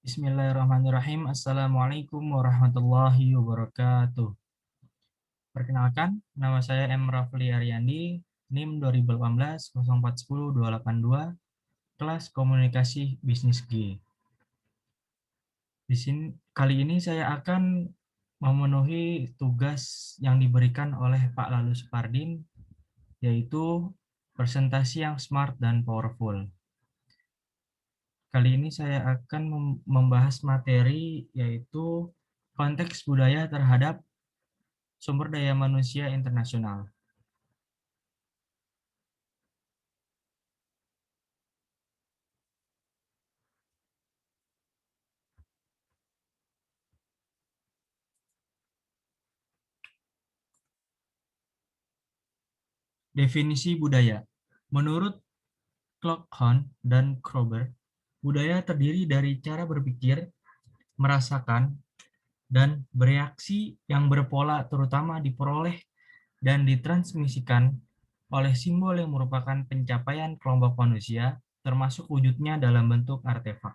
Bismillahirrahmanirrahim. Assalamualaikum warahmatullahi wabarakatuh. Perkenalkan, nama saya M. Rafli Aryandi, NIM 2018 0410 282, kelas Komunikasi Bisnis G. Kali ini saya akan memenuhi tugas yang diberikan oleh Pak Lalu Supardin, yaitu presentasi yang smart dan powerful. Kali ini saya akan membahas materi yaitu konteks budaya terhadap sumber daya manusia internasional. Definisi budaya. Menurut Clockhorn dan Kroeber, budaya terdiri dari cara berpikir, merasakan, dan bereaksi yang berpola terutama diperoleh dan ditransmisikan oleh simbol yang merupakan pencapaian kelompok manusia, termasuk wujudnya dalam bentuk artefak.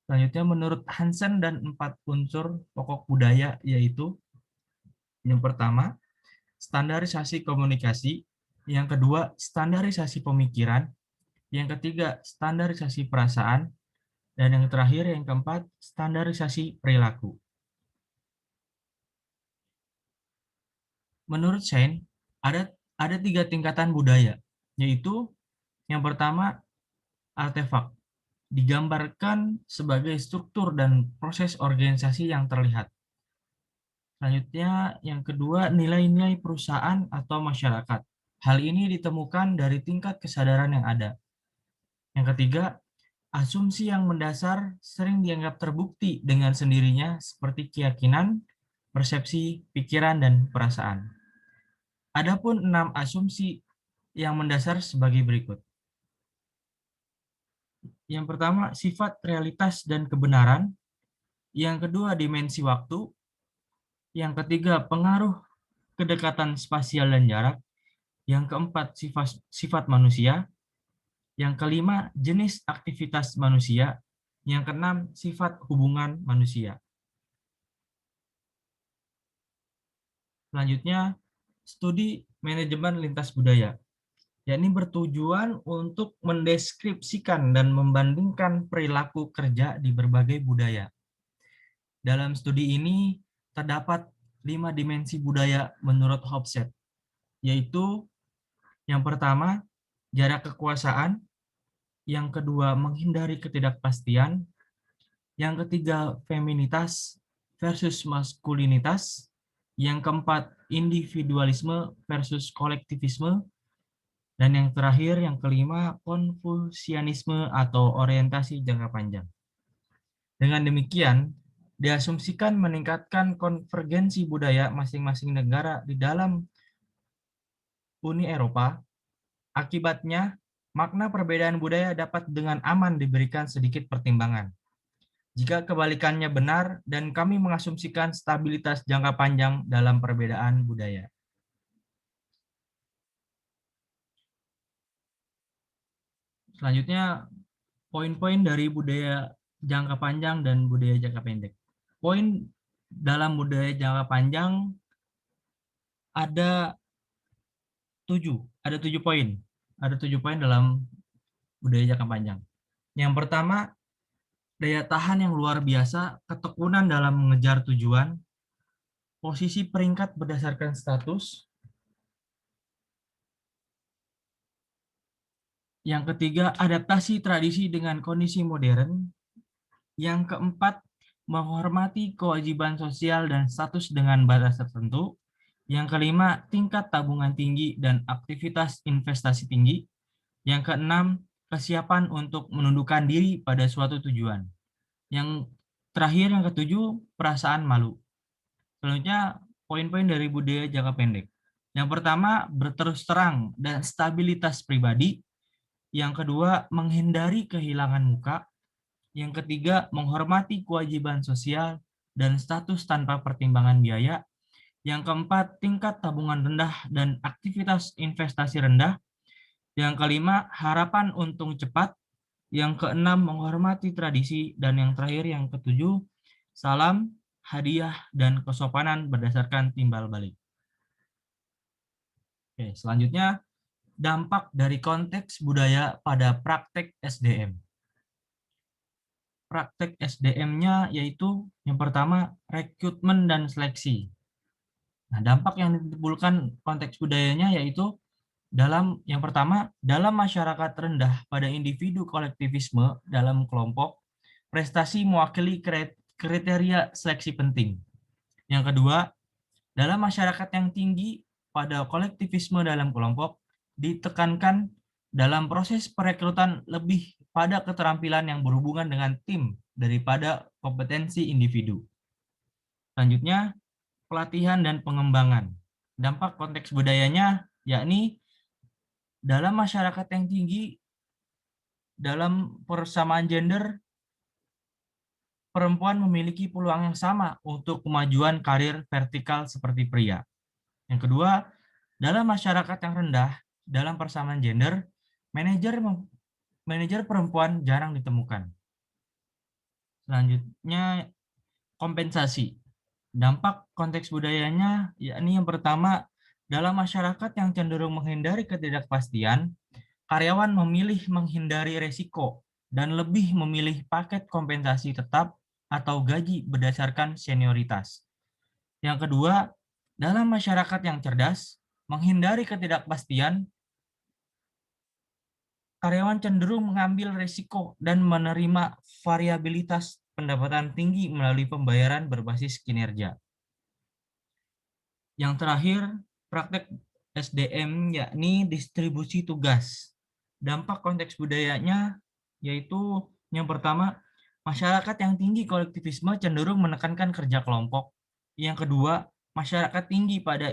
Selanjutnya, menurut Hansen dan 4 unsur pokok budaya, yaitu yang pertama, standarisasi komunikasi, yang kedua, standarisasi pemikiran, yang ketiga, standarisasi perasaan, dan yang terakhir, yang keempat, standarisasi perilaku. Menurut Shane, ada 3 tingkatan budaya, yaitu yang pertama, artefak, digambarkan sebagai struktur dan proses organisasi yang terlihat. Selanjutnya, yang kedua, nilai-nilai perusahaan atau masyarakat. Hal ini ditemukan dari tingkat kesadaran yang ada. Yang ketiga, asumsi yang mendasar sering dianggap terbukti dengan sendirinya seperti keyakinan, persepsi, pikiran, dan perasaan. Adapun 6 asumsi yang mendasar sebagai berikut. Yang pertama, sifat realitas dan kebenaran. Yang kedua, dimensi waktu. Yang ketiga, pengaruh kedekatan spasial dan jarak. Yang keempat, sifat manusia. Yang kelima, jenis aktivitas manusia. Yang keenam, sifat hubungan manusia. Selanjutnya, studi manajemen lintas budaya, yakni bertujuan untuk mendeskripsikan dan membandingkan perilaku kerja di berbagai budaya. Dalam studi ini terdapat 5 dimensi budaya menurut Hofstede, yaitu yang pertama, jarak kekuasaan, yang kedua, menghindari ketidakpastian, yang ketiga, feminitas versus maskulinitas, yang keempat, individualisme versus kolektivisme, dan yang terakhir, yang kelima, konfusianisme atau orientasi jangka panjang. Dengan demikian, diasumsikan meningkatkan konvergensi budaya masing-masing negara di dalam Uni Eropa. Akibatnya, makna perbedaan budaya dapat dengan aman diberikan sedikit pertimbangan. Jika kebalikannya benar, dan kami mengasumsikan stabilitas jangka panjang dalam perbedaan budaya. Selanjutnya, poin-poin dari budaya jangka panjang dan budaya jangka pendek. Poin dalam budaya jangka panjang ada 7 poin. Ada 7 poin dalam budaya jangka panjang. Yang pertama, daya tahan yang luar biasa, ketekunan dalam mengejar tujuan, posisi peringkat berdasarkan status. Yang ketiga, adaptasi tradisi dengan kondisi modern. Yang keempat, menghormati kewajiban sosial dan status dengan batas tertentu. Yang kelima, tingkat tabungan tinggi dan aktivitas investasi tinggi. Yang keenam, kesiapan untuk menundukkan diri pada suatu tujuan. Yang terakhir, yang ketujuh, perasaan malu. Selanjutnya, poin-poin dari budaya jangka pendek. Yang pertama, berterus terang dan stabilitas pribadi. Yang kedua, menghindari kehilangan muka. Yang ketiga, menghormati kewajiban sosial dan status tanpa pertimbangan biaya. Yang keempat, tingkat tabungan rendah dan aktivitas investasi rendah. Yang kelima, harapan untung cepat. Yang keenam, menghormati tradisi. Dan yang terakhir, yang ketujuh, salam, hadiah, dan kesopanan berdasarkan timbal balik. Oke, selanjutnya, dampak dari konteks budaya pada praktek SDM. Praktek SDM-nya yaitu yang pertama, rekrutmen dan seleksi. Nah, dampak yang ditimbulkan konteks budayanya yaitu yang pertama, dalam masyarakat rendah pada individu kolektivisme dalam kelompok, prestasi mewakili kriteria seleksi penting. Yang kedua, dalam masyarakat yang tinggi pada kolektivisme dalam kelompok, ditekankan dalam proses perekrutan lebih pada keterampilan yang berhubungan dengan tim daripada kompetensi individu. Selanjutnya, pelatihan dan pengembangan. Dampak konteks budayanya yakni dalam masyarakat yang tinggi, dalam persamaan gender, perempuan memiliki peluang yang sama untuk kemajuan karir vertikal seperti pria. Yang kedua, dalam masyarakat yang rendah, dalam persamaan gender, manajer perempuan jarang ditemukan. Selanjutnya, kompensasi. Dampak konteks budayanya, yakni yang pertama, dalam masyarakat yang cenderung menghindari ketidakpastian, karyawan memilih menghindari resiko dan lebih memilih paket kompensasi tetap atau gaji berdasarkan senioritas. Yang kedua, dalam masyarakat yang cerdas, menghindari ketidakpastian, karyawan cenderung mengambil resiko dan menerima variabilitas pendapatan tinggi melalui pembayaran berbasis kinerja. Yang terakhir, praktek SDM yakni distribusi tugas. Dampak konteks budayanya yaitu yang pertama, masyarakat yang tinggi kolektivisme cenderung menekankan kerja kelompok. Yang kedua, masyarakat tinggi pada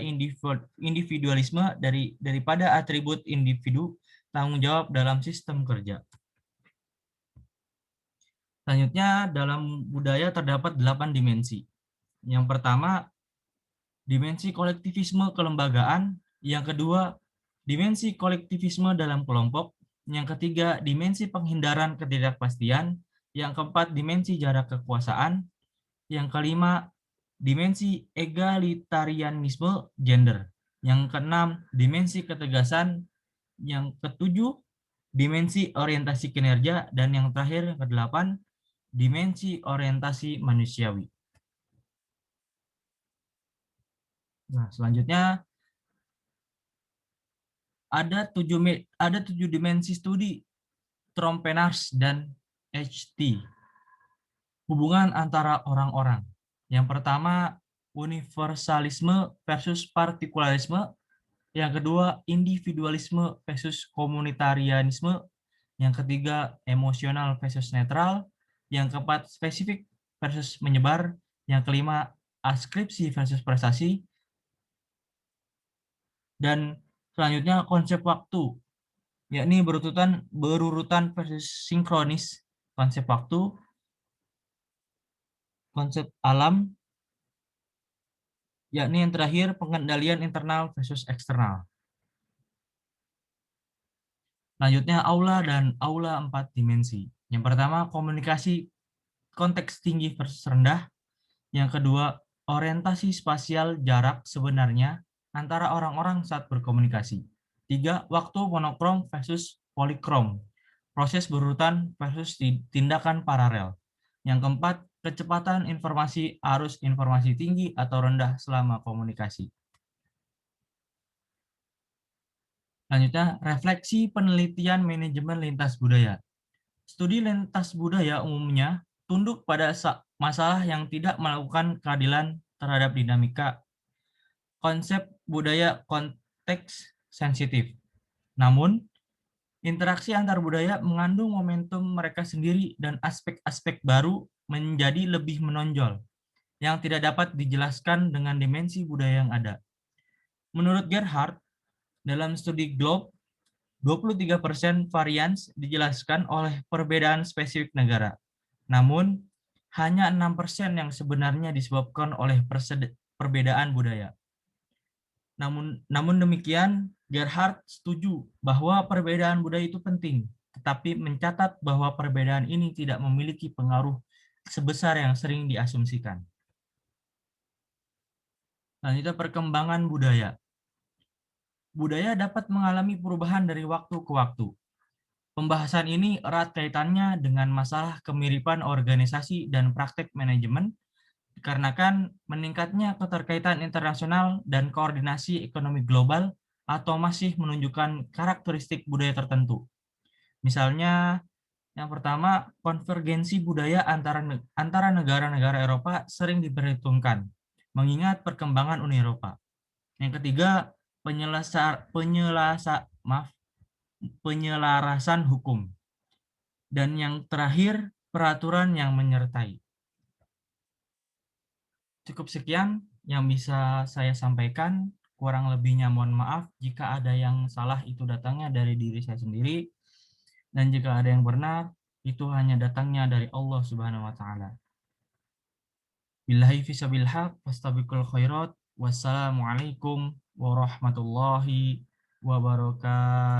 individualisme daripada atribut individu tanggung jawab dalam sistem kerja. Selanjutnya, dalam budaya terdapat 8 dimensi. Yang pertama, dimensi kolektivisme kelembagaan. Yang kedua, dimensi kolektivisme dalam kelompok. Yang ketiga, dimensi penghindaran ketidakpastian. Yang keempat, dimensi jarak kekuasaan. Yang kelima, dimensi egalitarianisme gender. Yang keenam, dimensi ketegasan. Yang ketujuh, dimensi orientasi kinerja. Dan yang terakhir, yang kedelapan, dimensi orientasi manusiawi. Nah, selanjutnya ada tujuh dimensi studi Trompenaars dan HT. Hubungan antara orang-orang. Yang pertama, universalisme versus partikularisme. Yang kedua, individualisme versus komunitarianisme. Yang ketiga, emosional versus netral. Yang keempat, spesifik versus menyebar. Yang kelima, askripsi versus prestasi. Dan selanjutnya, konsep waktu, yakni berurutan versus sinkronis. Konsep waktu, konsep alam, yakni yang terakhir pengendalian internal versus eksternal. Selanjutnya aula dan aula 4 dimensi. Yang pertama komunikasi konteks tinggi versus rendah. Yang kedua orientasi spasial jarak sebenarnya antara orang-orang saat berkomunikasi. 3. Waktu monokrom versus polikrom. Proses berurutan versus tindakan paralel. Yang keempat, kecepatan informasi arus informasi tinggi atau rendah selama komunikasi. Selanjutnya, refleksi penelitian manajemen lintas budaya. Studi lintas budaya umumnya tunduk pada masalah yang tidak melakukan keadilan terhadap dinamika konsep budaya konteks sensitif. Namun, interaksi antar budaya mengandung momentum mereka sendiri dan aspek-aspek baru menjadi lebih menonjol yang tidak dapat dijelaskan dengan dimensi budaya yang ada. Menurut Gerhard, dalam studi Globe, 23% varians dijelaskan oleh perbedaan spesifik negara. Namun, hanya 6% yang sebenarnya disebabkan oleh perbedaan budaya. Namun demikian, Gerhard setuju bahwa perbedaan budaya itu penting tetapi mencatat bahwa perbedaan ini tidak memiliki pengaruh sebesar yang sering diasumsikan. Selanjutnya, perkembangan budaya. Budaya dapat mengalami perubahan dari waktu ke waktu. Pembahasan ini erat kaitannya dengan masalah kemiripan organisasi dan praktek manajemen, dikarenakan meningkatnya keterkaitan internasional dan koordinasi ekonomi global atau masih menunjukkan karakteristik budaya tertentu. Misalnya, yang pertama, konvergensi budaya antara negara-negara Eropa sering diperhitungkan, mengingat perkembangan Uni Eropa. Yang ketiga, penyelarasan hukum. Dan yang terakhir, peraturan yang menyertai. Cukup sekian yang bisa saya sampaikan. Kurang lebihnya mohon maaf jika ada yang salah, itu datangnya dari diri saya sendiri. Dan jika ada yang benar, itu hanya datangnya dari Allah Subhanahu wa taala. Billahi fisabil haq, fastabiqul khairat. Wassalamualaikum warahmatullahi wabarakatuh.